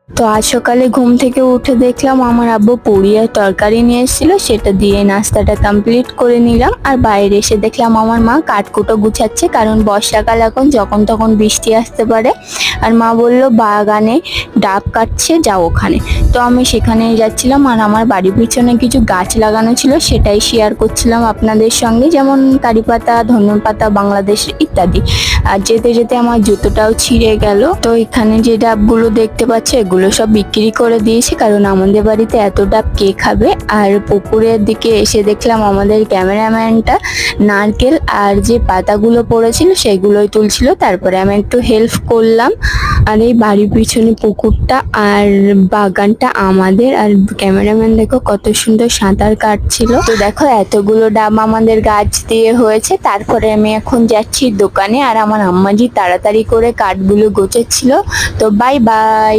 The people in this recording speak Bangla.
তো আজ সকালে ঘুম থেকে উঠে দেখলাম আমার আব্বু পুরি আর তরকারি নিয়ে এসেছিল, সেটা দিয়ে নাস্তাটা কমপ্লিট করে নিলাম। আর বাইরে এসে দেখলাম আমার মা কাঠকুটো গুছাচ্ছে, কারণ বর্ষাকাল এখন যখন তখন বৃষ্টি আসতে পারে। আর মা বলল বাগানে ডাব কাটছে, যাও ওখানে। তো আমি সেখানে যাচ্ছিলাম। আর আমার বাড়ির পিছনে কিছু গাছ লাগানো ছিল, সেটাই শেয়ার করছিলাম আপনাদের সঙ্গে, যেমন কারি পাতা, ধনে পাতা, বাংলাদেশ ইত্যাদি। আর যেতে যেতে আমার জুতোটাও ছিঁড়ে গেল। তো এখানে যে ডাবগুলো দেখতে পাচ্ছ, এগুলো সব বিক্রি করে দিয়েছি, কারণ আমাদের বাড়িতে এত ডাব কে খাবে। আর পুকুরের দিকে এসে দেখলাম আমাদের ক্যামেরাম্যানটা নারকেল আর যে পাতাগুলো পড়েছিল সেগুলোই তুলছিল, তারপরে আমি একটু হেল্প করলাম। আর এই বাড়ির পিছনে পুকুরটা আর বাগানটা আমাদের। আর ক্যামেরাম্যান দেখো কত সুন্দর সাঁতার কাটছিল। তো দেখো এতগুলো ডাব আমাদের গাছ দিয়ে হয়েছে। তারপরে আমি এখন যাচ্ছি দোকানে, আর আমার আম্মাজি তাড়াতাড়ি করে কাঠগুলো গোছাচ্ছিল। তো বাই বাই।